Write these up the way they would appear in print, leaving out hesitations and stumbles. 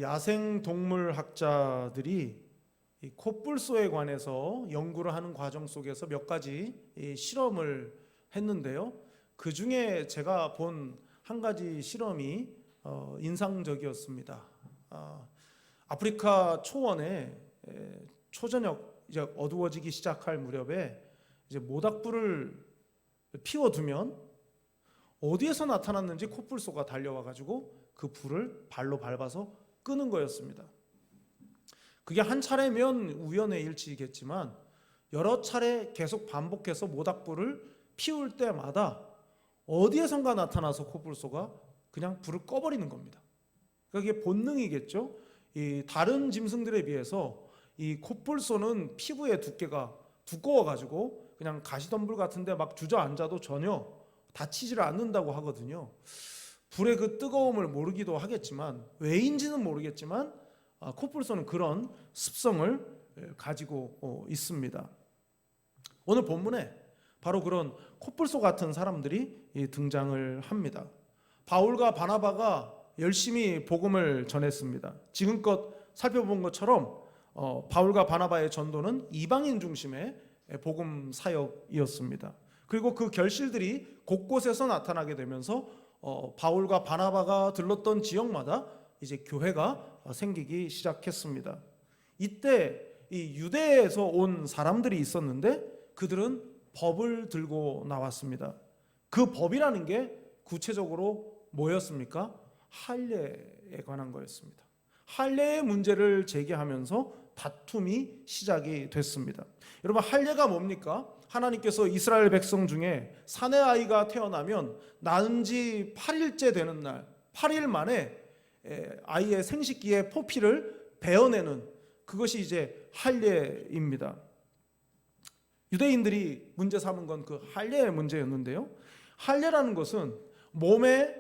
야생 동물 학자들이 이 코뿔소에 관해서 연구를 하는 과정 속에서 몇 가지 실험을 했는데요. 그 중에 제가 본 한 가지 실험이 인상적이었습니다. 아프리카 초원에 초저녁 이제 어두워지기 시작할 무렵에 이제 모닥불을 피워두면 어디에서 나타났는지 코뿔소가 달려와 가지고 그 불을 발로 밟아서 끄는 거였습니다. 그게 한 차례면 우연의 일치겠지만 여러 차례 계속 반복해서 모닥불을 피울 때마다 어디에선가 나타나서 코뿔소가 그냥 불을 꺼버리는 겁니다. 그러니까 이게 본능이겠죠. 이 다른 짐승들에 비해서 이 코뿔소는 피부의 두께가 두꺼워가지고 그냥 가시덤불 같은데 막 주저앉아도 전혀 다치지를 않는다고 하거든요. 불의 그 뜨거움을 모르기도 하겠지만 왜인지는 모르겠지만 코뿔소는 그런 습성을 가지고 있습니다. 오늘 본문에 바로 그런 코뿔소 같은 사람들이 등장을 합니다. 바울과 바나바가 열심히 복음을 전했습니다. 지금껏 살펴본 것처럼 바울과 바나바의 전도는 이방인 중심의 복음 사역이었습니다. 그리고 그 결실들이 곳곳에서 나타나게 되면서 바울과 바나바가 들렀던 지역마다 이제 교회가 생기기 시작했습니다. 이때 이 유대에서 온 사람들이 있었는데 그들은 법을 들고 나왔습니다. 그 법이라는 게 구체적으로 뭐였습니까? 할례에 관한 거였습니다. 할례의 문제를 제기하면서 다툼이 시작이 됐습니다. 여러분, 할례가 뭡니까? 하나님께서 이스라엘 백성 중에 사내 아이가 태어나면 낳은 지 8일째 되는 날 8일 만에 아이의 생식기의 포피를 베어내는 그것이 이제 할례입니다. 유대인들이 문제 삼은 건 그 할례의 문제였는데요. 할례라는 것은 몸에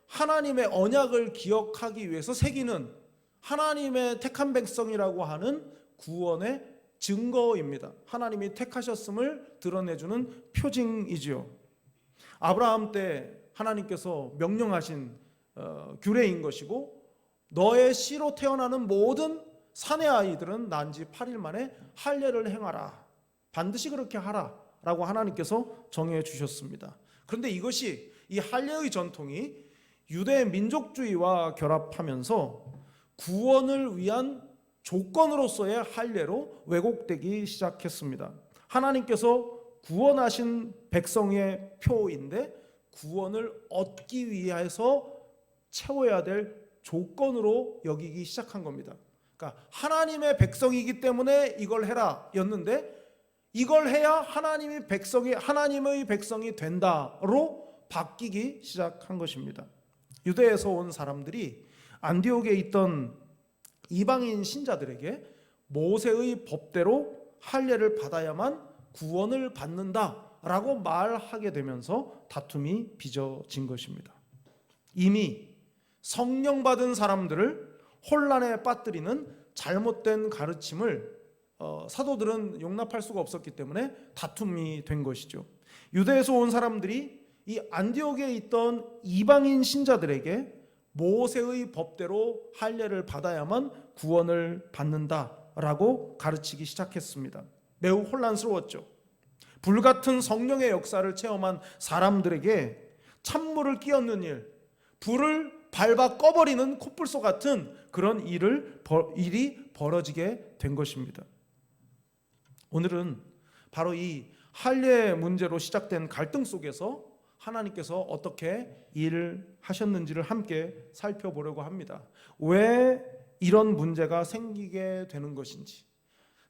하나님의 언약을 기억하기 위해서 새기는 하나님의 택한 백성이라고 하는 구원의 증거입니다. 하나님이 택하셨음을 드러내주는 표징이지요. 아브라함 때 하나님께서 명령하신 규례인 것이고 너의 씨로 태어나는 모든 사내 아이들은 난 지 8일 만에 할례를 행하라. 반드시 그렇게 하라 라고 하나님께서 정해 주셨습니다. 그런데 이것이 이 할례의 전통이 유대 민족주의와 결합하면서 구원을 위한 조건으로서의 할례로 왜곡되기 시작했습니다. 하나님께서 구원하신 백성의 표인데 구원을 얻기 위해서 채워야 될 조건으로 여기기 시작한 겁니다. 그러니까 하나님의 백성이기 때문에 이걸 해라 였는데 이걸 해야 하나님의 백성이 된다로 바뀌기 시작한 것입니다. 유대에서 온 사람들이 안디옥에 있던 이방인 신자들에게 모세의 법대로 할례를 받아야만 구원을 받는다라고 말하게 되면서 다툼이 빚어진 것입니다. 이미 성령 받은 사람들을 혼란에 빠뜨리는 잘못된 가르침을 사도들은 용납할 수가 없었기 때문에 다툼이 된 것이죠. 유대에서 온 사람들이 이 안디옥에 있던 이방인 신자들에게 모세의 법대로 할례를 받아야만 구원을 받는다라고 가르치기 시작했습니다. 매우 혼란스러웠죠. 불같은 성령의 역사를 체험한 사람들에게 찬물을 끼얹는 일, 불을 밟아 꺼버리는 코뿔소 같은 그런 일이 벌어지게 된 것입니다. 오늘은 바로 이 할례 문제로 시작된 갈등 속에서 하나님께서 어떻게 일을 하셨는지를 함께 살펴보려고 합니다. 왜 이런 문제가 생기게 되는 것인지,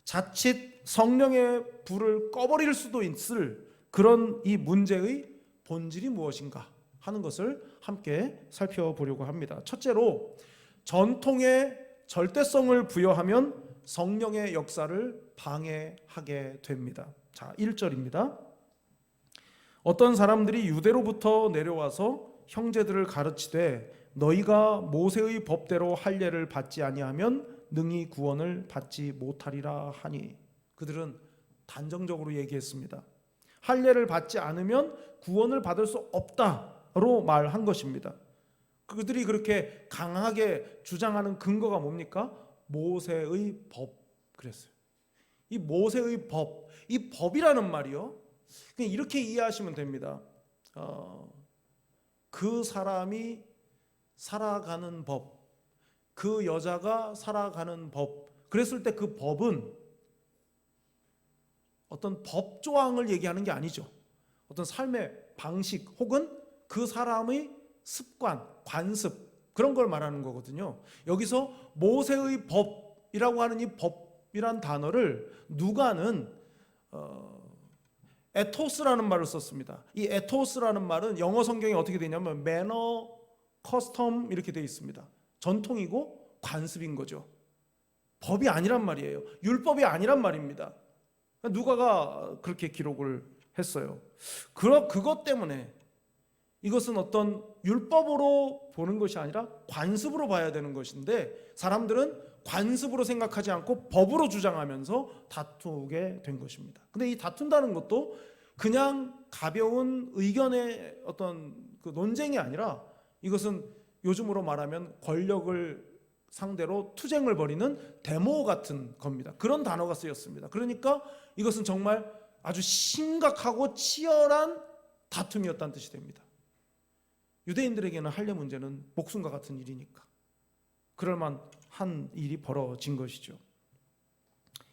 자칫 성령의 불을 꺼버릴 수도 있을 그런 이 문제의 본질이 무엇인가 하는 것을 함께 살펴보려고 합니다. 첫째로 전통에 절대성을 부여하면 성령의 역사를 방해하게 됩니다. 자, 1절입니다. 어떤 사람들이 유대로부터 내려와서 형제들을 가르치되 너희가 모세의 법대로 할례를 받지 아니하면 능히 구원을 받지 못하리라 하니. 그들은 단정적으로 얘기했습니다. 할례를 받지 않으면 구원을 받을 수 없다로 말한 것입니다. 그들이 그렇게 강하게 주장하는 근거가 뭡니까? 모세의 법 그랬어요. 이 모세의 법, 이 법이라는 말이요, 그냥 이렇게 이해하시면 됩니다. 그 사람이 살아가는 법, 그 여자가 살아가는 법, 그랬을 때 그 법은 어떤 법 조항을 얘기하는 게 아니죠. 어떤 삶의 방식 혹은 그 사람의 습관, 관습, 그런 걸 말하는 거거든요. 여기서 모세의 법이라고 하는 이 법이란 단어를 누가는 에토스라는 말을 썼습니다. 이 에토스라는 말은 영어 성경에 어떻게 되냐면 매너, 커스텀 이렇게 되어 있습니다. 전통이고 관습인 거죠. 법이 아니란 말이에요. 율법이 아니란 말입니다. 누가가 그렇게 기록을 했어요. 그것 때문에 이것은 어떤 율법으로 보는 것이 아니라 관습으로 봐야 되는 것인데, 사람들은 관습으로 생각하지 않고 법으로 주장하면서 다투게 된 것입니다. 근데 이 다툰다는 것도 그냥 가벼운 의견의 어떤 그 논쟁이 아니라, 이것은 요즘으로 말하면 권력을 상대로 투쟁을 벌이는 데모 같은 겁니다. 그런 단어가 쓰였습니다. 그러니까 이것은 정말 아주 심각하고 치열한 다툼이었다는 뜻이 됩니다. 유대인들에게는 할례 문제는 목숨과 같은 일이니까 그럴만한 일이 벌어진 것이죠.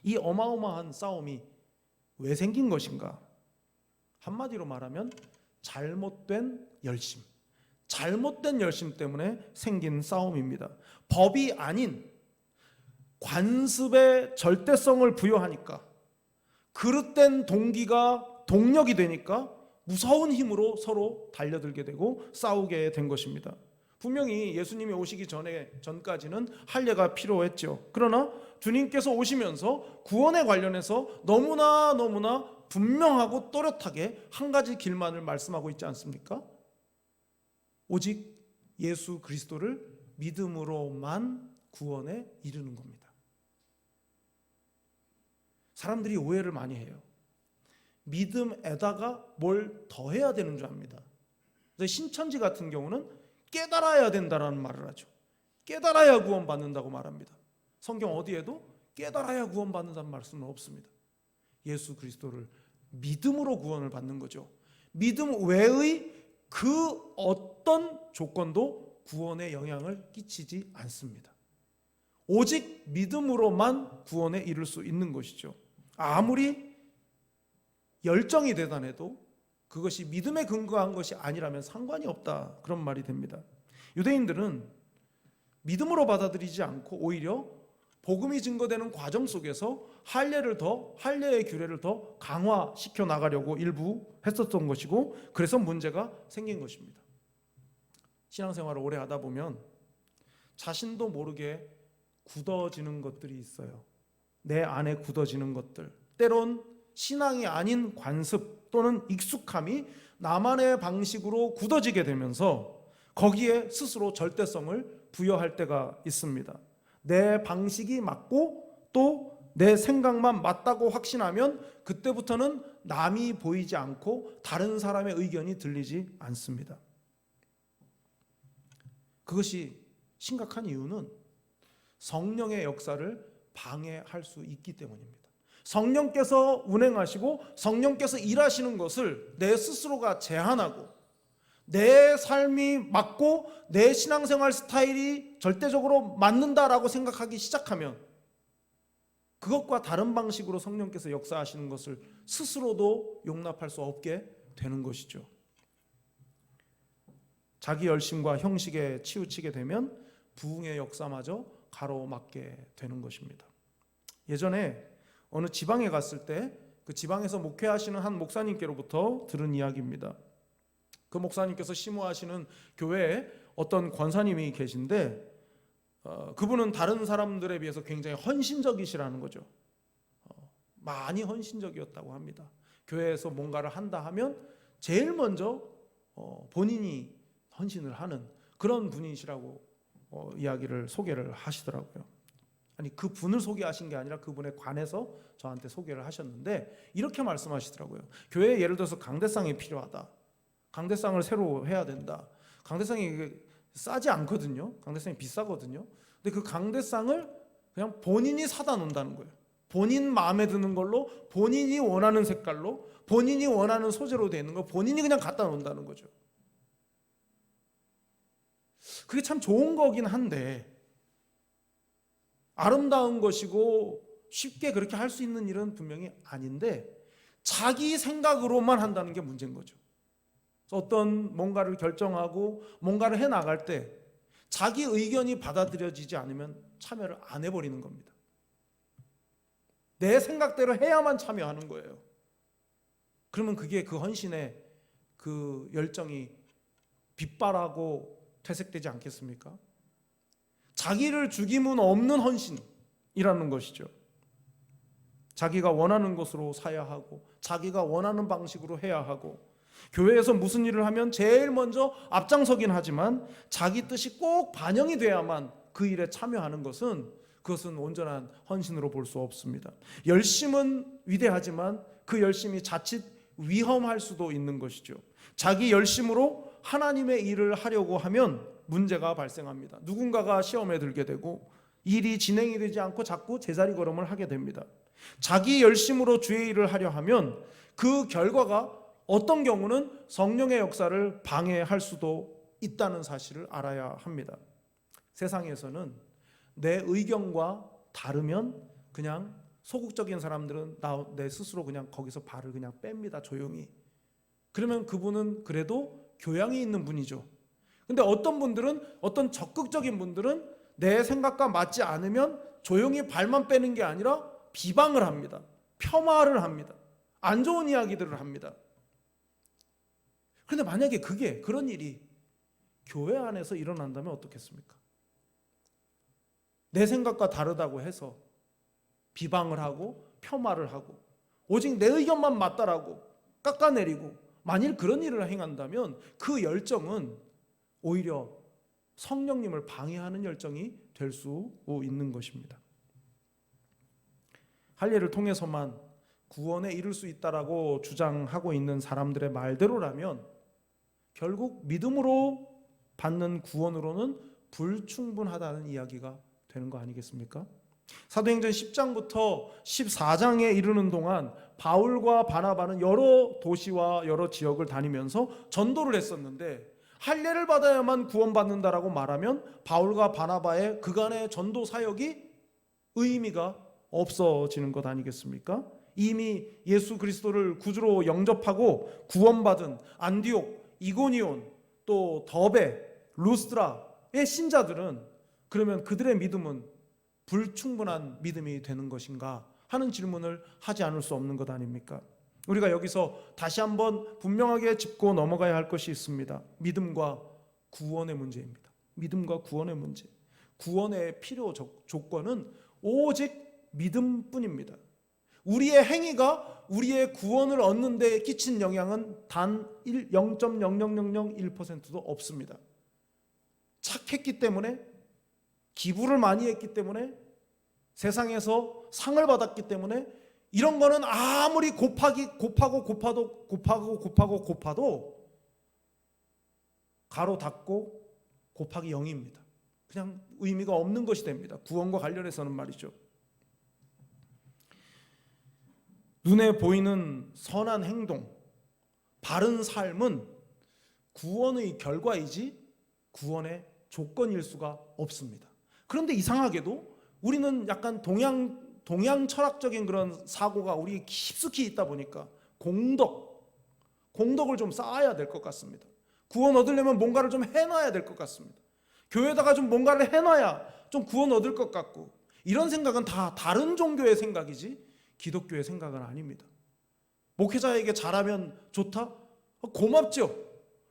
이 어마어마한 싸움이 왜 생긴 것인가? 한마디로 말하면 잘못된 열심, 잘못된 열심 때문에 생긴 싸움입니다. 법이 아닌 관습의 절대성을 부여하니까, 그릇된 동기가 동력이 되니까 무서운 힘으로 서로 달려들게 되고 싸우게 된 것입니다. 분명히 예수님이 오시기 전까지는 할례가 필요했죠. 그러나 주님께서 오시면서 구원에 관련해서 너무나 분명하고 또렷하게 한 가지 길만을 말씀하고 있지 않습니까? 오직 예수 그리스도를 믿음으로만 구원에 이르는 겁니다. 사람들이 오해를 많이 해요. 믿음에다가 뭘 더해야 되는 줄 압니다. 신천지 같은 경우는 깨달아야 된다라는 말을 하죠. 깨달아야 구원받는다고 말합니다. 성경 어디에도 깨달아야 구원받는다는 말씀은 없습니다. 예수 그리스도를 믿음으로 구원을 받는 거죠. 믿음 외의 그 어떤 조건도 구원에 영향을 끼치지 않습니다. 오직 믿음으로만 구원에 이를 수 있는 것이죠. 아무리 열정이 대단해도 그것이 믿음에 근거한 것이 아니라면 상관이 없다, 그런 말이 됩니다. 유대인들은 믿음으로 받아들이지 않고 오히려 복음이 증거되는 과정 속에서 할례의 규례를 더 강화시켜 나가려고 일부 했었던 것이고, 그래서 문제가 생긴 것입니다. 신앙생활을 오래 하다 보면 자신도 모르게 굳어지는 것들이 있어요. 내 안에 굳어지는 것들, 때론 신앙이 아닌 관습 또는 익숙함이 나만의 방식으로 굳어지게 되면서 거기에 스스로 절대성을 부여할 때가 있습니다. 내 방식이 맞고 또 내 생각만 맞다고 확신하면 그때부터는 남이 보이지 않고 다른 사람의 의견이 들리지 않습니다. 그것이 심각한 이유는 성령의 역사를 방해할 수 있기 때문입니다. 성령께서 운행하시고 성령께서 일하시는 것을 내 스스로가 제한하고 내 삶이 맞고 내 신앙생활 스타일이 절대적으로 맞는다라고 생각하기 시작하면 그것과 다른 방식으로 성령께서 역사하시는 것을 스스로도 용납할 수 없게 되는 것이죠. 자기 열심과 형식에 치우치게 되면 부흥의 역사마저 가로막게 되는 것입니다. 예전에 어느 지방에 갔을 때 그 지방에서 목회하시는 한 목사님께로부터 들은 이야기입니다. 그 목사님께서 심호하시는 교회에 어떤 권사님이 계신데 그분은 다른 사람들에 비해서 굉장히 헌신적이시라는 거죠. 많이 헌신적이었다고 합니다. 교회에서 뭔가를 한다 하면 제일 먼저 본인이 헌신을 하는 그런 분이시라고 소개를 하시더라고요. 아니, 그 분을 소개하신 게 아니라 그분에 관해서 저한테 소개를 하셨는데 이렇게 말씀하시더라고요. 교회에 예를 들어서 강대상이 필요하다. 강대상을 새로 해야 된다. 강대상이 싸지 않거든요. 강대상이 비싸거든요. 근데 그 강대상을 그냥 본인이 사다 놓는다는 거예요. 본인 마음에 드는 걸로, 본인이 원하는 색깔로, 본인이 원하는 소재로 되어 있는 거 본인이 그냥 갖다 놓는다는 거죠. 그게 참 좋은 거긴 한데, 아름다운 것이고 쉽게 그렇게 할 수 있는 일은 분명히 아닌데, 자기 생각으로만 한다는 게 문제인 거죠. 어떤 뭔가를 결정하고 뭔가를 해나갈 때 자기 의견이 받아들여지지 않으면 참여를 안 해버리는 겁니다. 내 생각대로 해야만 참여하는 거예요. 그러면 그게 그 헌신의 그 열정이 빗발하고 퇴색되지 않겠습니까? 자기를 죽임은 없는 헌신이라는 것이죠. 자기가 원하는 것으로 사야 하고, 자기가 원하는 방식으로 해야 하고, 교회에서 무슨 일을 하면 제일 먼저 앞장서긴 하지만 자기 뜻이 꼭 반영이 돼야만 그 일에 참여하는 것은, 그것은 온전한 헌신으로 볼 수 없습니다. 열심은 위대하지만 그 열심이 자칫 위험할 수도 있는 것이죠. 자기 열심으로 하나님의 일을 하려고 하면 문제가 발생합니다. 누군가가 시험에 들게 되고 일이 진행이 되지 않고 자꾸 제자리 걸음을 하게 됩니다. 자기 열심으로 주의 일을 하려 하면 그 결과가 어떤 경우는 성령의 역사를 방해할 수도 있다는 사실을 알아야 합니다. 세상에서는 내 의견과 다르면 그냥 소극적인 사람들은 내 스스로 그냥 거기서 발을 그냥 뺍니다. 조용히. 그러면 그분은 그래도 교양이 있는 분이죠. 근데 어떤 분들은, 어떤 적극적인 분들은 내 생각과 맞지 않으면 조용히 발만 빼는 게 아니라 비방을 합니다. 폄하를 합니다. 안 좋은 이야기들을 합니다. 그런데 만약에 그런 일이 교회 안에서 일어난다면 어떻겠습니까? 내 생각과 다르다고 해서 비방을 하고 폄하를 하고 오직 내 의견만 맞다라고 깎아내리고, 만일 그런 일을 행한다면 그 열정은 오히려 성령님을 방해하는 열정이 될 수 있는 것입니다. 할례를 통해서만 구원에 이를 수 있다라고 주장하고 있는 사람들의 말대로라면 결국 믿음으로 받는 구원으로는 불충분하다는 이야기가 되는 거 아니겠습니까? 사도행전 10장부터 14장에 이르는 동안 바울과 바나바는 여러 도시와 여러 지역을 다니면서 전도를 했었는데, 할례를 받아야만 구원받는다라고 말하면 바울과 바나바의 그간의 전도 사역이 의미가 없어지는 것 아니겠습니까? 이미 예수 그리스도를 구주로 영접하고 구원받은 안디옥, 이고니온, 또 더베, 루스드라의 신자들은 그러면 그들의 믿음은 불충분한 믿음이 되는 것인가 하는 질문을 하지 않을 수 없는 것 아닙니까? 우리가 여기서 다시 한번 분명하게 짚고 넘어가야 할 것이 있습니다. 믿음과 구원의 문제입니다. 믿음과 구원의 문제. 구원의 필요 조건은 오직 믿음뿐입니다. 우리의 행위가 우리의 구원을 얻는 데 끼친 영향은 단 0.0001%도 없습니다. 착했기 때문에, 기부를 많이 했기 때문에, 세상에서 상을 받았기 때문에, 이런 거는 아무리 곱하고 가로 닫고 곱하기 0입니다. 그냥 의미가 없는 것이 됩니다. 구원과 관련해서는 말이죠. 눈에 보이는 선한 행동, 바른 삶은 구원의 결과이지 구원의 조건일 수가 없습니다. 그런데 이상하게도 우리는 약간 동양 철학적인 그런 사고가 우리에 깊숙이 있다 보니까 공덕을 좀 쌓아야 될 것 같습니다. 구원 얻으려면 뭔가를 좀 해놔야 될 것 같습니다. 교회에다가 좀 뭔가를 해놔야 좀 구원 얻을 것 같고, 이런 생각은 다 다른 종교의 생각이지 기독교의 생각은 아닙니다. 목회자에게 잘하면 좋다? 고맙죠.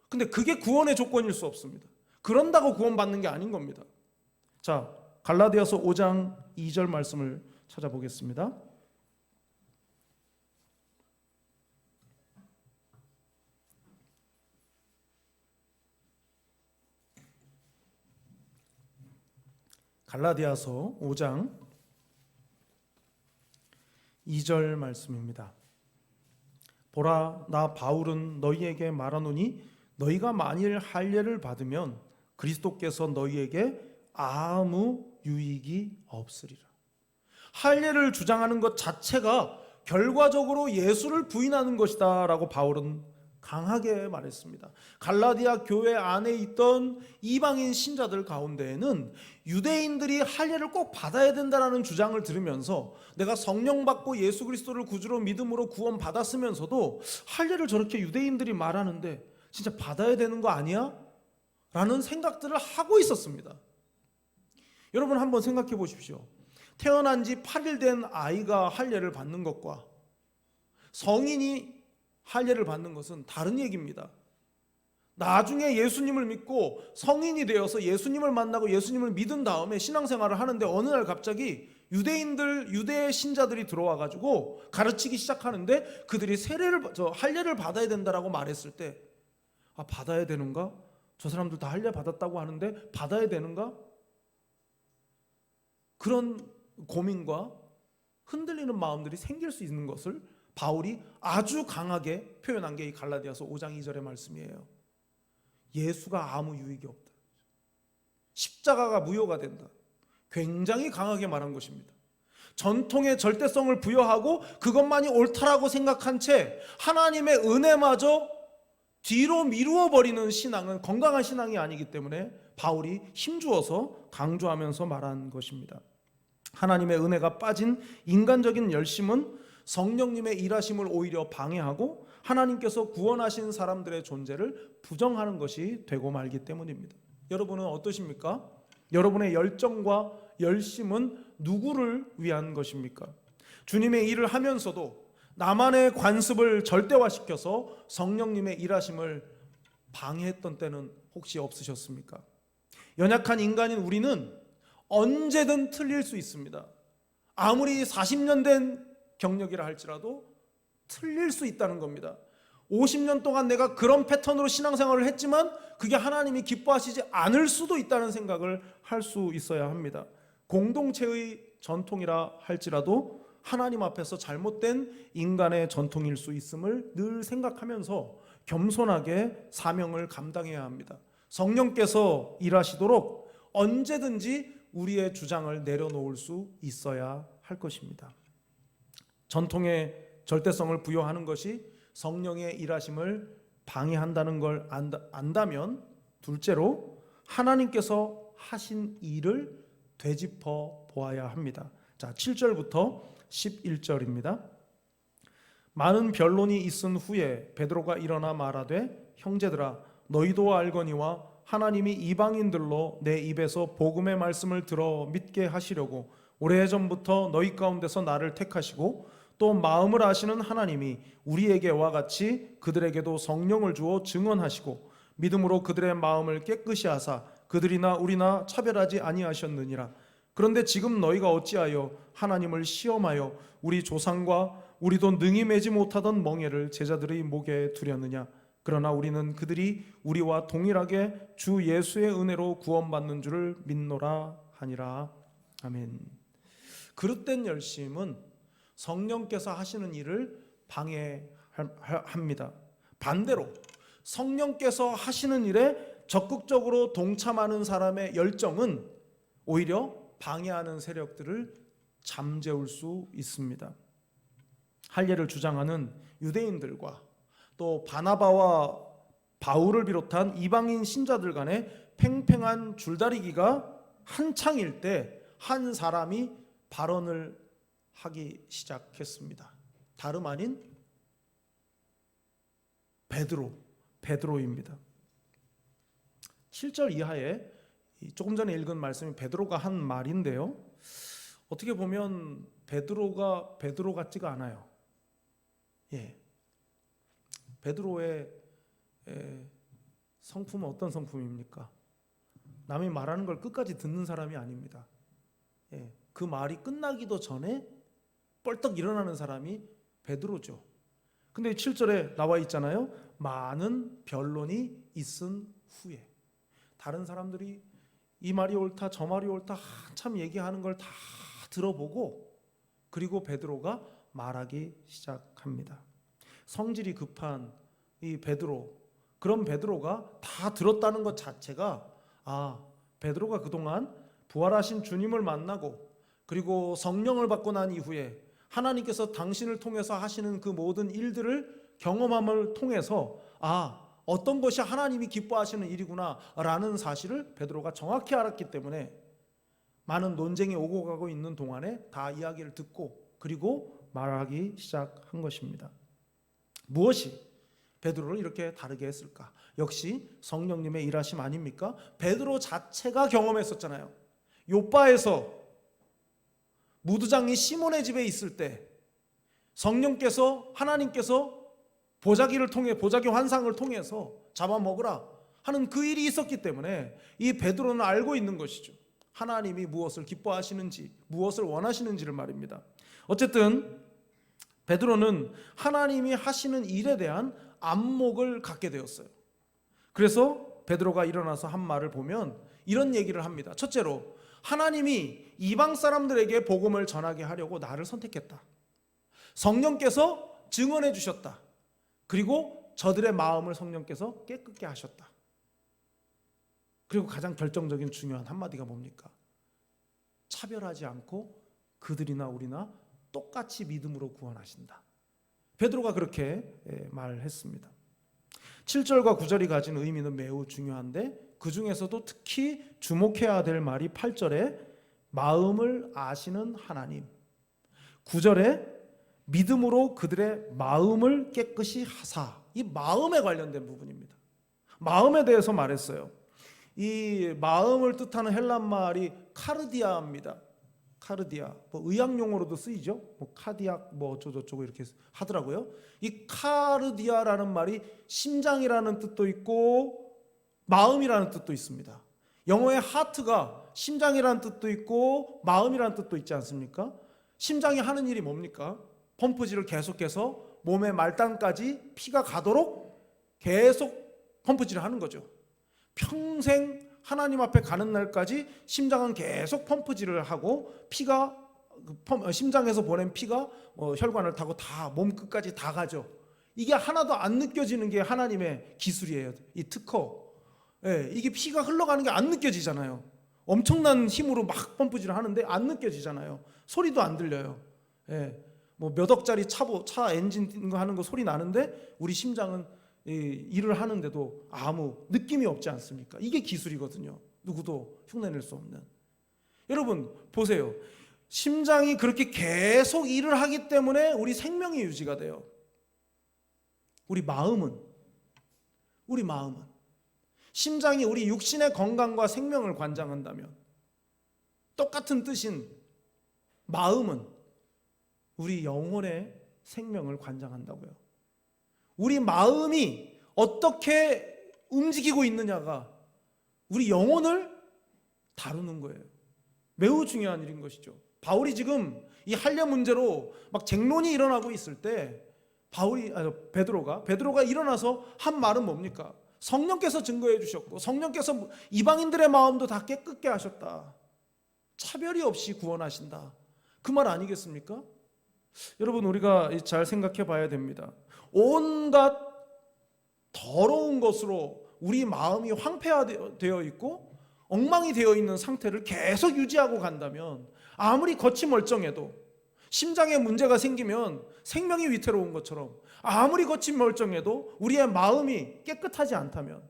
근데 그게 구원의 조건일 수 없습니다. 그런다고 구원받는 게 아닌 겁니다. 자, 갈라디아서 5장 2절 말씀을 찾아보겠습니다. 갈라디아서 5장 2절 말씀입니다. 보라, 나 바울은 너희에게 말하노니 너희가 만일 할례를 받으면 그리스도께서 너희에게 아무 유익이 없으리라. 할례를 주장하는 것 자체가 결과적으로 예수를 부인하는 것이다 라고 바울은 강하게 말했습니다. 갈라디아 교회 안에 있던 이방인 신자들 가운데에는 유대인들이 할례를 꼭 받아야 된다라는 주장을 들으면서 내가 성령 받고 예수 그리스도를 구주로 믿음으로 구원 받았으면서도 할례를 저렇게 유대인들이 말하는데 진짜 받아야 되는 거 아니야? 라는 생각들을 하고 있었습니다. 여러분 한번 생각해 보십시오. 태어난 지 8일 된 아이가 할례를 받는 것과 성인이 할례를 받는 것은 다른 얘기입니다. 나중에 예수님을 믿고 성인이 되어서 예수님을 만나고 예수님을 믿은 다음에 신앙생활을 하는데 어느 날 갑자기 유대 신자들이 들어와 가지고 가르치기 시작하는데 그들이 할례를 받아야 된다라고 말했을 때 받아야 되는가? 저 사람들 다 할례 받았다고 하는데 받아야 되는가? 그런 고민과 흔들리는 마음들이 생길 수 있는 것을 바울이 아주 강하게 표현한 게 이 갈라디아서 5장 2절의 말씀이에요. 예수가 아무 유익이 없다. 십자가가 무효가 된다. 굉장히 강하게 말한 것입니다. 전통의 절대성을 부여하고 그것만이 옳다라고 생각한 채 하나님의 은혜마저 뒤로 미루어 버리는 신앙은 건강한 신앙이 아니기 때문에 바울이 힘주어서 강조하면서 말한 것입니다. 하나님의 은혜가 빠진 인간적인 열심은 성령님의 일하심을 오히려 방해하고 하나님께서 구원하신 사람들의 존재를 부정하는 것이 되고 말기 때문입니다. 여러분은 어떠십니까? 여러분의 열정과 열심은 누구를 위한 것입니까? 주님의 일을 하면서도 나만의 관습을 절대화시켜서 성령님의 일하심을 방해했던 때는 혹시 없으셨습니까? 연약한 인간인 우리는 언제든 틀릴 수 있습니다. 아무리 40년 된 경력이라 할지라도 틀릴 수 있다는 겁니다. 50년 동안 내가 그런 패턴으로 신앙생활을 했지만 그게 하나님이 기뻐하시지 않을 수도 있다는 생각을 할 수 있어야 합니다. 공동체의 전통이라 할지라도 하나님 앞에서 잘못된 인간의 전통일 수 있음을 늘 생각하면서 겸손하게 사명을 감당해야 합니다. 성령께서 일하시도록 언제든지 우리의 주장을 내려놓을 수 있어야 할 것입니다. 전통의 절대성을 부여하는 것이 성령의 일하심을 방해한다는 걸 안다면 둘째로 하나님께서 하신 일을 되짚어 보아야 합니다. 자, 7절부터 11절입니다. 많은 변론이 있은 후에 베드로가 일어나 말하되 형제들아 너희도 알거니와 하나님이 이방인들로 내 입에서 복음의 말씀을 들어 믿게 하시려고 오래전부터 너희 가운데서 나를 택하시고 또 마음을 아시는 하나님이 우리에게와 같이 그들에게도 성령을 주어 증언하시고 믿음으로 그들의 마음을 깨끗이 하사 그들이나 우리나 차별하지 아니하셨느니라. 그런데 지금 너희가 어찌하여 하나님을 시험하여 우리 조상과 우리도 능히 매지 못하던 멍에를 제자들의 목에 두렸느냐. 그러나 우리는 그들이 우리와 동일하게 주 예수의 은혜로 구원받는 줄을 믿노라 하니라. 아멘. 그릇된 열심은 성령께서 하시는 일을 방해합니다. 반대로 성령께서 하시는 일에 적극적으로 동참하는 사람의 열정은 오히려 방해하는 세력들을 잠재울 수 있습니다. 할례를 주장하는 유대인들과 또 바나바와 바울을 비롯한 이방인 신자들 간의 팽팽한 줄다리기가 한창일 때 한 사람이 발언을 하기 시작했습니다. 다름 아닌 베드로입니다. 7절 이하에 조금 전에 읽은 말씀이 베드로가 한 말인데요. 어떻게 보면 베드로가 베드로 같지가 않아요. 베드로의 성품은 어떤 성품입니까? 남이 말하는 걸 끝까지 듣는 사람이 아닙니다. 그 말이 끝나기도 전에 뻘떡 일어나는 사람이 베드로죠. 근데 7절에 나와 있잖아요. 많은 변론이 있은 후에 다른 사람들이 이 말이 옳다 저 말이 옳다 한참 얘기하는 걸 다 들어보고 그리고 베드로가 말하기 시작합니다. 성질이 급한 이 베드로, 그런 베드로가 다 들었다는 것 자체가 베드로가 그동안 부활하신 주님을 만나고 그리고 성령을 받고 난 이후에 하나님께서 당신을 통해서 하시는 그 모든 일들을 경험함을 통해서 어떤 것이 하나님이 기뻐하시는 일이구나 라는 사실을 베드로가 정확히 알았기 때문에 많은 논쟁이 오고 가고 있는 동안에 다 이야기를 듣고 그리고 말하기 시작한 것입니다. 무엇이 베드로를 이렇게 다르게 했을까? 역시 성령님의 일하심 아닙니까? 베드로 자체가 경험했었잖아요. 요바에서 무두장이 시몬의 집에 있을 때 성령께서 하나님께서 보자기 환상을 통해서 잡아먹으라 하는 그 일이 있었기 때문에 이 베드로는 알고 있는 것이죠. 하나님이 무엇을 기뻐하시는지 무엇을 원하시는지를 말입니다. 어쨌든 베드로는 하나님이 하시는 일에 대한 안목을 갖게 되었어요. 그래서 베드로가 일어나서 한 말을 보면 이런 얘기를 합니다. 첫째로 하나님이 이방 사람들에게 복음을 전하게 하려고 나를 선택했다. 성령께서 증언해 주셨다. 그리고 저들의 마음을 성령께서 깨끗게 하셨다. 그리고 가장 결정적인 중요한 한마디가 뭡니까? 차별하지 않고 그들이나 우리나 똑같이 믿음으로 구원하신다. 베드로가 그렇게 말했습니다. 7절과 9절이 가진 의미는 매우 중요한데 그 중에서도 특히 주목해야 될 말이 8절에 마음을 아시는 하나님, 9절에 믿음으로 그들의 마음을 깨끗이 하사. 이 마음에 관련된 부분입니다. 마음에 대해서 말했어요. 이 마음을 뜻하는 헬란 말이 카르디아입니다. 카르디아, 의학 용어로도 쓰이죠. 카디악 어쩌고저쩌고 이렇게 하더라고요. 이 카르디아라는 말이 심장이라는 뜻도 있고 마음이라는 뜻도 있습니다. 영어의 하트가 심장이라는 뜻도 있고 마음이라는 뜻도 있지 않습니까? 심장이 하는 일이 뭡니까? 펌프질을 계속해서 몸의 말단까지 피가 가도록 계속 펌프질을 하는 거죠. 평생 하나님 앞에 가는 날까지 심장은 계속 펌프질을 하고 피가 심장에서 보낸 피가 혈관을 타고 다 몸 끝까지 다 가죠. 이게 하나도 안 느껴지는 게 하나님의 기술이에요. 이 특허. 이게 피가 흘러가는 게 안 느껴지잖아요. 엄청난 힘으로 막 펌프질을 하는데 안 느껴지잖아요. 소리도 안 들려요. 몇 억짜리 차 엔진 하는 거 소리 나는데 우리 심장은 일을 하는데도 아무 느낌이 없지 않습니까? 이게 기술이거든요. 누구도 흉내낼 수 없는. 여러분 보세요. 심장이 그렇게 계속 일을 하기 때문에 우리 생명이 유지가 돼요. 우리 마음은 심장이 우리 육신의 건강과 생명을 관장한다면 똑같은 뜻인 마음은 우리 영혼의 생명을 관장한다고요. 우리 마음이 어떻게 움직이고 있느냐가 우리 영혼을 다루는 거예요. 매우 중요한 일인 것이죠. 바울이 지금 이 할례 문제로 막 쟁론이 일어나고 있을 때 베드로가 일어나서 한 말은 뭡니까? 성령께서 증거해 주셨고 성령께서 이방인들의 마음도 다 깨끗게 하셨다. 차별이 없이 구원하신다. 그 말 아니겠습니까? 여러분 우리가 잘 생각해 봐야 됩니다. 온갖 더러운 것으로 우리 마음이 황폐화되어 있고 엉망이 되어 있는 상태를 계속 유지하고 간다면 아무리 겉이 멀쩡해도 심장에 문제가 생기면 생명이 위태로운 것처럼 아무리 겉이 멀쩡해도 우리의 마음이 깨끗하지 않다면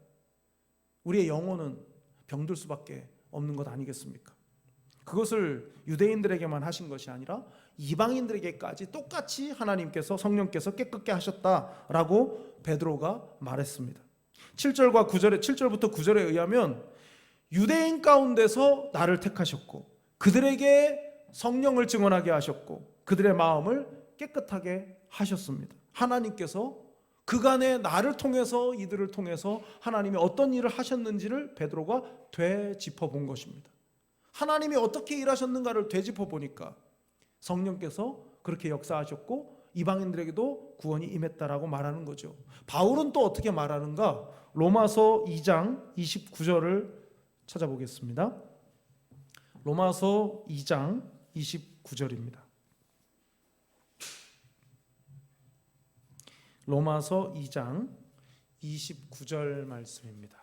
우리의 영혼은 병들 수밖에 없는 것 아니겠습니까? 그것을 유대인들에게만 하신 것이 아니라 이방인들에게까지 똑같이 하나님께서 성령께서 깨끗게 하셨다라고 베드로가 말했습니다. 7절부터 9절에 의하면 유대인 가운데서 나를 택하셨고 그들에게 성령을 증언하게 하셨고 그들의 마음을 깨끗하게 하셨습니다. 하나님께서 그간의 나를 통해서 이들을 통해서 하나님이 어떤 일을 하셨는지를 베드로가 되짚어 본 것입니다. 하나님이 어떻게 일하셨는가를 되짚어 보니까 성령께서 그렇게 역사하셨고 이방인들에게도 구원이 임했다라고 말하는 거죠. 바울은 또 어떻게 말하는가? 로마서 2장 29절을 찾아보겠습니다. 로마서 2장 29절입니다. 로마서 2장 29절 말씀입니다.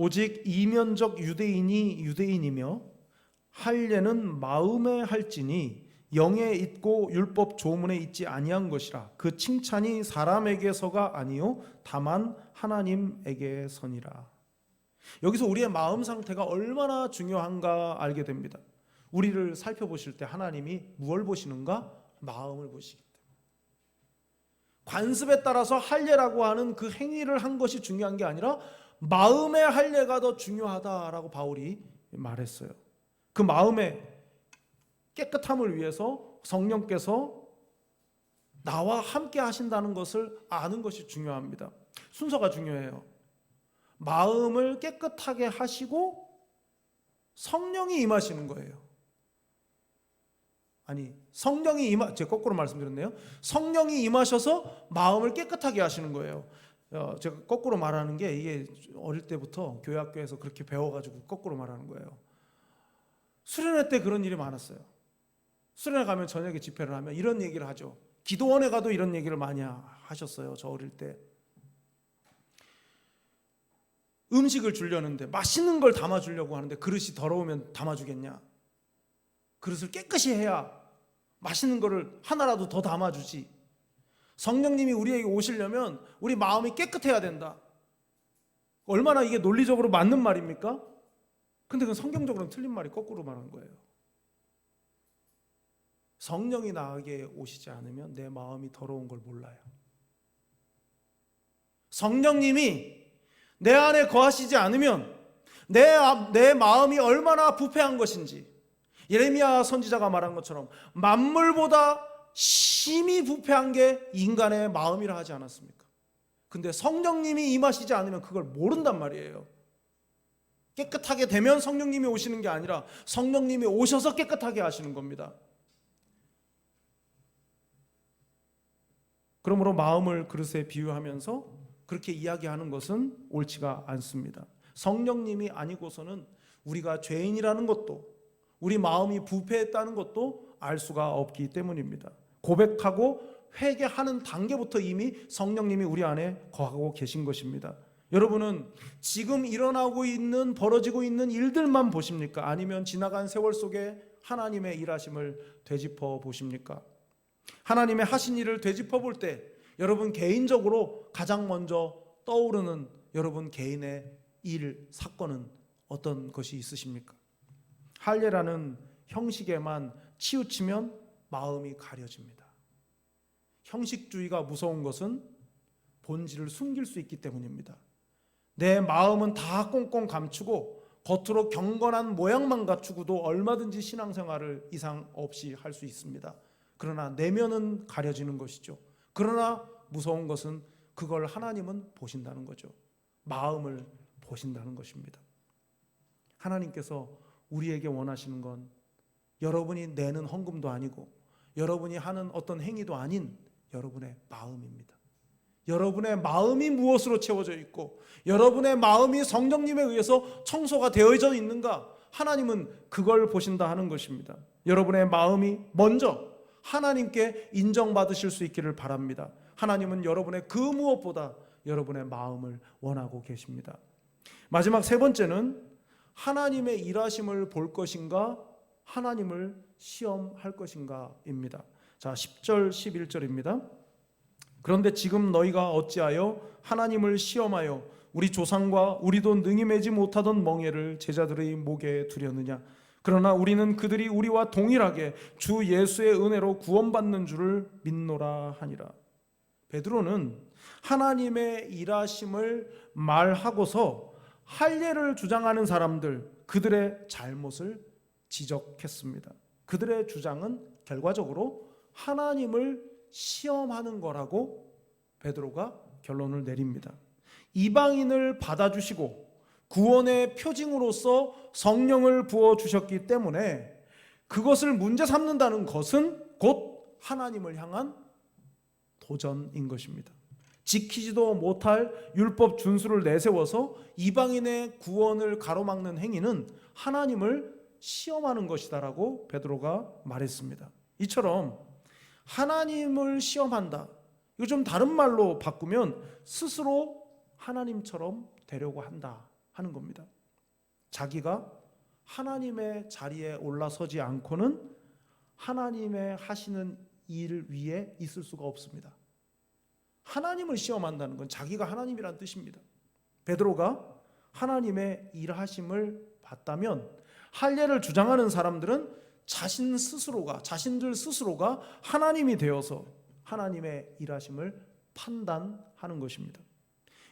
오직 이면적 유대인이 유대인이며 할례는 마음에 할지니 영에 있고 율법 조문에 있지 아니한 것이라. 그 칭찬이 사람에게서가 아니요 다만 하나님에게서니라. 여기서 우리의 마음 상태가 얼마나 중요한가 알게 됩니다. 우리를 살펴보실 때 하나님이 무엇을 보시는가? 마음을 보시기 때문에. 관습에 따라서 할례라고 하는 그 행위를 한 것이 중요한 게 아니라 마음의 할례가 더 중요하다라고 바울이 말했어요. 그 마음의 깨끗함을 위해서 성령께서 나와 함께 하신다는 것을 아는 것이 중요합니다. 순서가 중요해요. 마음을 깨끗하게 하시고 성령이 임하시는 거예요. 아니, 제가 거꾸로 말씀드렸네요. 성령이 임하셔서 마음을 깨끗하게 하시는 거예요. 제가 거꾸로 말하는 게 이게 어릴 때부터 교회학교에서 그렇게 배워가지고 거꾸로 말하는 거예요. 수련회 때 그런 일이 많았어요. 수련회 가면 저녁에 집회를 하면 이런 얘기를 하죠. 기도원에 가도 이런 얘기를 많이 하셨어요. 저 어릴 때. 음식을 주려는데 맛있는 걸 담아주려고 하는데 그릇이 더러우면 담아주겠냐? 그릇을 깨끗이 해야 맛있는 거를 하나라도 더 담아주지. 성령님이 우리에게 오시려면 우리 마음이 깨끗해야 된다. 얼마나 이게 논리적으로 맞는 말입니까? 근데 그건 성경적으로는 틀린 말이 거꾸로 말한 거예요. 성령이 나에게 오시지 않으면 내 마음이 더러운 걸 몰라요. 성령님이 내 안에 거하시지 않으면 내 마음이 얼마나 부패한 것인지, 예레미야 선지자가 말한 것처럼 만물보다 심히 부패한 게 인간의 마음이라 하지 않았습니까? 근데 성령님이 임하시지 않으면 그걸 모른단 말이에요. 깨끗하게 되면 성령님이 오시는 게 아니라 성령님이 오셔서 깨끗하게 하시는 겁니다. 그러므로 마음을 그릇에 비유하면서 그렇게 이야기하는 것은 옳지가 않습니다. 성령님이 아니고서는 우리가 죄인이라는 것도, 우리 마음이 부패했다는 것도 알 수가 없기 때문입니다. 고백하고 회개하는 단계부터 이미 성령님이 우리 안에 거하고 계신 것입니다. 여러분은 지금 일어나고 있는, 벌어지고 있는 일들만 보십니까? 아니면 지나간 세월 속에 하나님의 일하심을 되짚어 보십니까? 하나님의 하신 일을 되짚어 볼 때 여러분 개인적으로 가장 먼저 떠오르는 여러분 개인의 일, 사건은 어떤 것이 있으십니까? 할례라는 형식에만 치우치면 마음이 가려집니다. 형식주의가 무서운 것은 본질을 숨길 수 있기 때문입니다. 내 마음은 다 꽁꽁 감추고 겉으로 경건한 모양만 갖추고도 얼마든지 신앙생활을 이상 없이 할 수 있습니다. 그러나 내면은 가려지는 것이죠. 그러나 무서운 것은 그걸 하나님은 보신다는 거죠. 마음을 보신다는 것입니다. 하나님께서 우리에게 원하시는 건 여러분이 내는 헌금도 아니고 여러분이 하는 어떤 행위도 아닌 여러분의 마음입니다. 여러분의 마음이 무엇으로 채워져 있고 여러분의 마음이 성령님에 의해서 청소가 되어져 있는가, 하나님은 그걸 보신다 하는 것입니다. 여러분의 마음이 먼저 하나님께 인정받으실 수 있기를 바랍니다. 하나님은 여러분의 그 무엇보다 여러분의 마음을 원하고 계십니다. 마지막 세 번째는 하나님의 일하심을 볼 것인가, 하나님을 시험할 것인가입니다. 자, 10절 11절입니다. 그런데 지금 너희가 어찌하여 하나님을 시험하여 우리 조상과 우리도 능히 매지 못하던 멍에를 제자들의 목에 두려느냐. 그러나 우리는 그들이 우리와 동일하게 주 예수의 은혜로 구원받는 줄을 믿노라 하니라. 베드로는 하나님의 일하심을 말하고서 할례를 주장하는 사람들, 그들의 잘못을 지적했습니다. 그들의 주장은 결과적으로 하나님을 시험하는 거라고 베드로가 결론을 내립니다. 이방인을 받아주시고 구원의 표징으로서 성령을 부어주셨기 때문에 그것을 문제 삼는다는 것은 곧 하나님을 향한 도전인 것입니다. 지키지도 못할 율법 준수를 내세워서 이방인의 구원을 가로막는 행위는 하나님을 시험하는 것이다라고 베드로가 말했습니다. 이처럼 하나님을 시험한다, 이거 좀 다른 말로 바꾸면 스스로 하나님처럼 되려고 한다 하는 겁니다. 자기가 하나님의 자리에 올라서지 않고는 하나님의 하시는 일 위에 있을 수가 없습니다. 하나님을 시험한다는 건 자기가 하나님이란 뜻입니다. 베드로가 하나님의 일하심을 봤다면 할례를 주장하는 사람들은 자신들 스스로가 하나님이 되어서 하나님의 일하심을 판단하는 것입니다.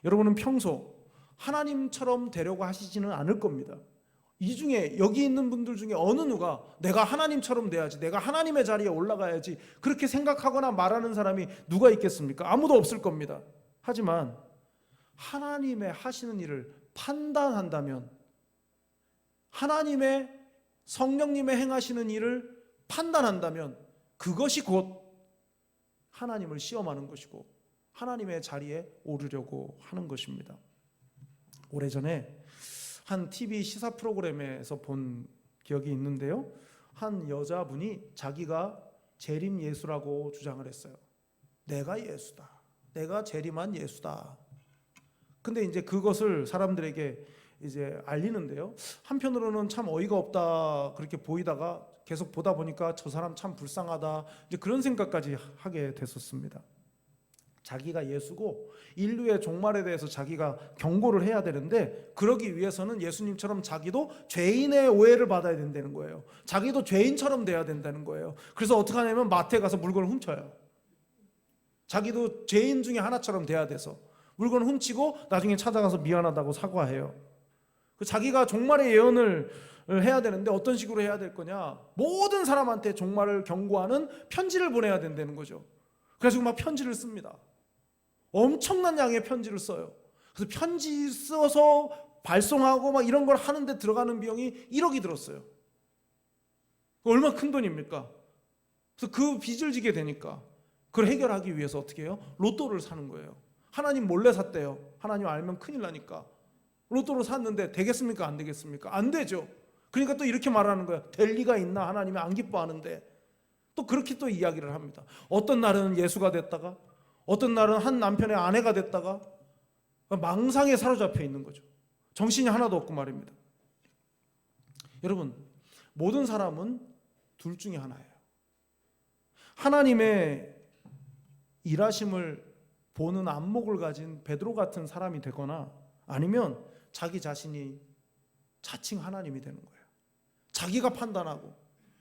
여러분은 평소 하나님처럼 되려고 하시지는 않을 겁니다. 이 중에 여기 있는 분들 중에 어느 누가 내가 하나님처럼 돼야지, 내가 하나님의 자리에 올라가야지 그렇게 생각하거나 말하는 사람이 누가 있겠습니까? 아무도 없을 겁니다. 하지만 하나님의 하시는 일을 판단한다면, 하나님의 성령님의 행하시는 일을 판단한다면 그것이 곧 하나님을 시험하는 것이고 하나님의 자리에 오르려고 하는 것입니다. 오래전에 한 TV 시사 프로그램에서 본 기억이 있는데요. 한 여자분이 자기가 재림 예수라고 주장을 했어요. 내가 예수다. 내가 재림한 예수다. 근데 이제 그것을 사람들에게 이제 알리는데요. 한편으로는 참 어이가 없다 그렇게 보이다가 계속 보다 보니까 저 사람 참 불쌍하다 이제 그런 생각까지 하게 됐었습니다. 자기가 예수고 인류의 종말에 대해서 자기가 경고를 해야 되는데 그러기 위해서는 예수님처럼 자기도 죄인의 오해를 받아야 된다는 거예요. 자기도 죄인처럼 돼야 된다는 거예요. 그래서 어떻게 하냐면 마트에 가서 물건을 훔쳐요. 자기도 죄인 중에 하나처럼 돼야 돼서 물건을 훔치고 나중에 찾아가서 미안하다고 사과해요. 자기가 종말의 예언을 해야 되는데 어떤 식으로 해야 될 거냐, 모든 사람한테 종말을 경고하는 편지를 보내야 된다는 거죠. 그래서 막 편지를 씁니다. 엄청난 양의 편지를 써요. 그래서 편지 써서 발송하고 막 이런 걸 하는데 들어가는 비용이 1억이 들었어요. 얼마나 큰 돈입니까? 그래서 그 빚을 지게 되니까 그걸 해결하기 위해서 어떻게 해요? 로또를 사는 거예요. 하나님 몰래 샀대요. 하나님 알면 큰일 나니까. 로또를 샀는데 되겠습니까? 안 되겠습니까? 안 되죠. 그러니까 또 이렇게 말하는 거예요. 될 리가 있나? 하나님이 안 기뻐하는데. 또 그렇게 또 이야기를 합니다. 어떤 날은 예수가 됐다가 어떤 날은 한 남편의 아내가 됐다가 망상에 사로잡혀 있는 거죠. 정신이 하나도 없고 말입니다. 여러분, 모든 사람은 둘 중에 하나예요. 하나님의 일하심을 보는 안목을 가진 베드로 같은 사람이 되거나 아니면 자기 자신이 자칭 하나님이 되는 거예요. 자기가 판단하고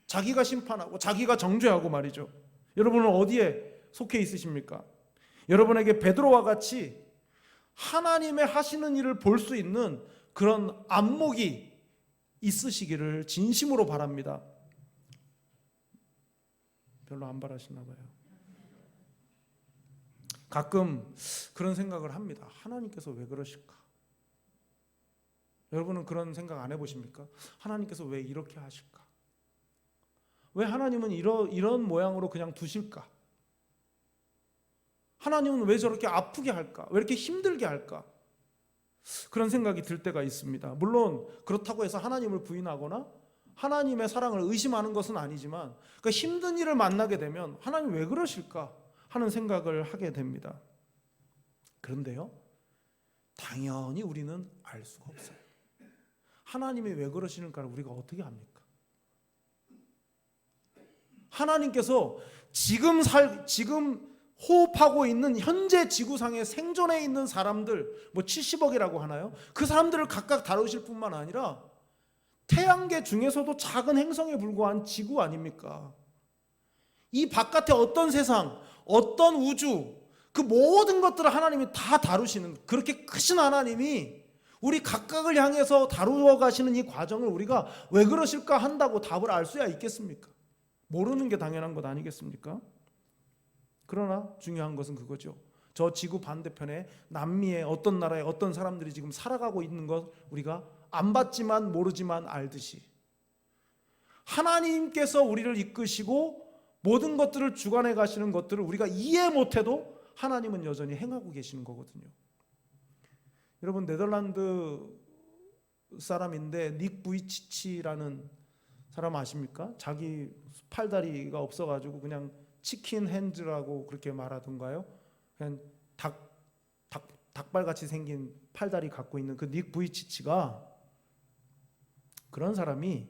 자기가 심판하고 자기가 정죄하고 말이죠. 여러분은 어디에 속해 있으십니까? 여러분에게 베드로와 같이 하나님의 하시는 일을 볼 수 있는 그런 안목이 있으시기를 진심으로 바랍니다. 별로 안 바라시나 봐요. 가끔 그런 생각을 합니다. 하나님께서 왜 그러실까? 여러분은 그런 생각 안 해보십니까? 하나님께서 왜 이렇게 하실까? 왜 하나님은 이런 모양으로 그냥 두실까? 하나님은 왜 저렇게 아프게 할까? 왜 이렇게 힘들게 할까? 그런 생각이 들 때가 있습니다. 물론 그렇다고 해서 하나님을 부인하거나 하나님의 사랑을 의심하는 것은 아니지만 그러니까 힘든 일을 만나게 되면 하나님 왜 그러실까 하는 생각을 하게 됩니다. 그런데요, 당연히 우리는 알 수가 없어요. 하나님이 왜 그러시는가를 우리가 어떻게 압니까? 하나님께서 지금 호흡하고 있는 현재 지구상에 생존해 있는 사람들, 뭐 70억이라고 하나요? 그 사람들을 각각 다루실 뿐만 아니라 태양계 중에서도 작은 행성에 불과한 지구 아닙니까? 이 바깥에 어떤 세상, 어떤 우주, 그 모든 것들을 하나님이 다 다루시는, 그렇게 크신 하나님이 우리 각각을 향해서 다루어 가시는 이 과정을 우리가 왜 그러실까 한다고 답을 알 수야 있겠습니까? 모르는 게 당연한 것 아니겠습니까? 그러나 중요한 것은 그거죠. 저 지구 반대편에 남미의 어떤 나라의 어떤 사람들이 지금 살아가고 있는 것 우리가 안 봤지만 모르지만 알듯이 하나님께서 우리를 이끄시고 모든 것들을 주관해 가시는 것들을 우리가 이해 못해도 하나님은 여전히 행하고 계시는 거거든요. 여러분, 네덜란드 사람인데 닉 부이치치라는 사람 아십니까? 자기 팔다리가 없어가지고 그냥 치킨 핸즈라고 그렇게 말하던가요? 그냥 닭 닭발같이 생긴 팔다리 갖고 있는 그 닉 부이치치가, 그런 사람이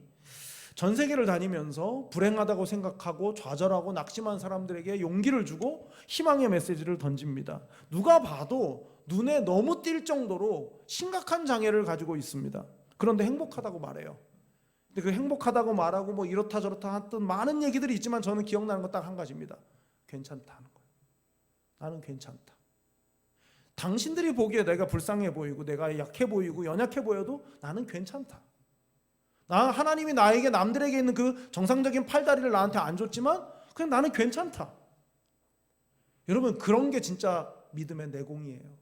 전 세계를 다니면서 불행하다고 생각하고 좌절하고 낙심한 사람들에게 용기를 주고 희망의 메시지를 던집니다. 누가 봐도 눈에 너무 띌 정도로 심각한 장애를 가지고 있습니다. 그런데 행복하다고 말해요. 근데 그 행복하다고 말하고 뭐 이렇다 저렇다 했던 많은 얘기들이 있지만 저는 기억나는 건 딱 한 가지입니다. 괜찮다는 거예요. 나는 괜찮다. 당신들이 보기에 내가 불쌍해 보이고 내가 약해 보이고 연약해 보여도 나는 괜찮다. 하나님이 나에게 남들에게 있는 그 정상적인 팔다리를 나한테 안 줬지만 그냥 나는 괜찮다. 여러분, 그런 게 진짜 믿음의 내공이에요.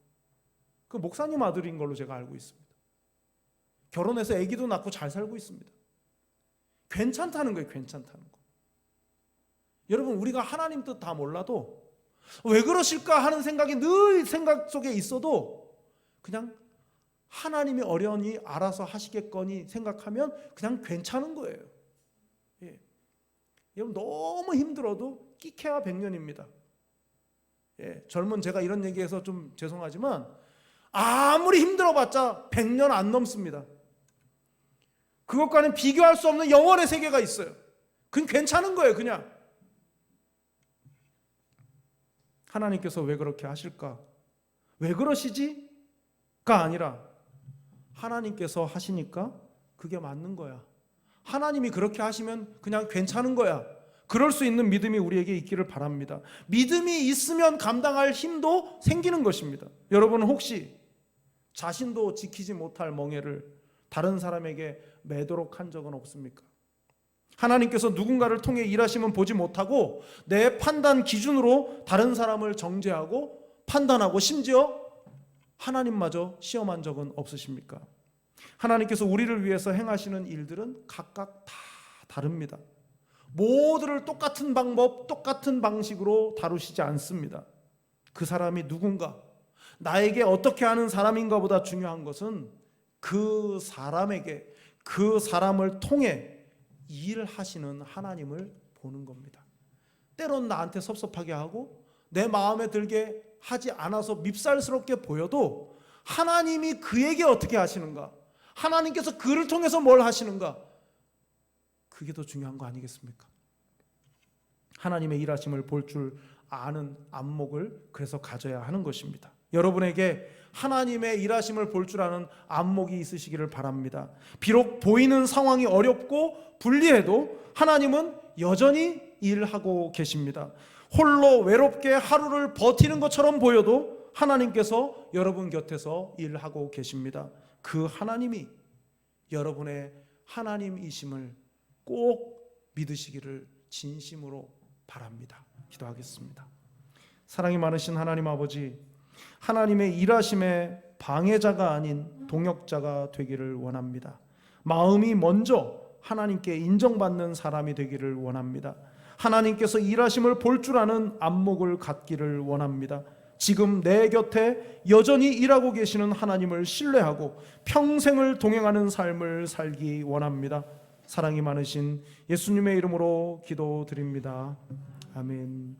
그 목사님 아들인 걸로 제가 알고 있습니다. 결혼해서 아기도 낳고 잘 살고 있습니다. 괜찮다는 거예요. 괜찮다는 거. 여러분, 우리가 하나님 뜻 다 몰라도 왜 그러실까 하는 생각이 늘 생각 속에 있어도 그냥 하나님이 어련히 알아서 하시겠거니 생각하면 그냥 괜찮은 거예요. 예. 여러분, 너무 힘들어도 끼케야 100년입니다. 예. 젊은 제가 이런 얘기해서 좀 죄송하지만 아무리 힘들어봤자 100년 안 넘습니다. 그것과는 비교할 수 없는 영원의 세계가 있어요. 그건 괜찮은 거예요. 그냥 하나님께서 왜 그렇게 하실까? 왜 그러시지? 가 아니라 하나님께서 하시니까 그게 맞는 거야. 하나님이 그렇게 하시면 그냥 괜찮은 거야. 그럴 수 있는 믿음이 우리에게 있기를 바랍니다. 믿음이 있으면 감당할 힘도 생기는 것입니다. 여러분은 혹시 자신도 지키지 못할 멍에를 다른 사람에게 매도록 한 적은 없습니까? 하나님께서 누군가를 통해 일하심은 보지 못하고 내 판단 기준으로 다른 사람을 정죄하고 판단하고 심지어 하나님마저 시험한 적은 없으십니까? 하나님께서 우리를 위해서 행하시는 일들은 각각 다 다릅니다. 모두를 똑같은 방법, 똑같은 방식으로 다루시지 않습니다. 그 사람이 누군가, 나에게 어떻게 하는 사람인가 보다 중요한 것은 그 사람에게, 그 사람을 통해 일하시는 하나님을 보는 겁니다. 때론 나한테 섭섭하게 하고 내 마음에 들게 하지 않아서 밉살스럽게 보여도 하나님이 그에게 어떻게 하시는가, 하나님께서 그를 통해서 뭘 하시는가, 그게 더 중요한 거 아니겠습니까? 하나님의 일하심을 볼 줄 아는 안목을 그래서 가져야 하는 것입니다. 여러분에게 하나님의 일하심을 볼 줄 아는 안목이 있으시기를 바랍니다. 비록 보이는 상황이 어렵고 불리해도 하나님은 여전히 일하고 계십니다. 홀로 외롭게 하루를 버티는 것처럼 보여도 하나님께서 여러분 곁에서 일하고 계십니다. 그 하나님이 여러분의 하나님이심을 꼭 믿으시기를 진심으로 바랍니다. 기도하겠습니다. 사랑이 많으신 하나님 아버지, 하나님의 일하심의 방해자가 아닌 동역자가 되기를 원합니다. 마음이 먼저 하나님께 인정받는 사람이 되기를 원합니다. 하나님께서 일하심을 볼 줄 아는 안목을 갖기를 원합니다. 지금 내 곁에 여전히 일하고 계시는 하나님을 신뢰하고 평생을 동행하는 삶을 살기 원합니다. 사랑이 많으신 예수님의 이름으로 기도드립니다. 아멘.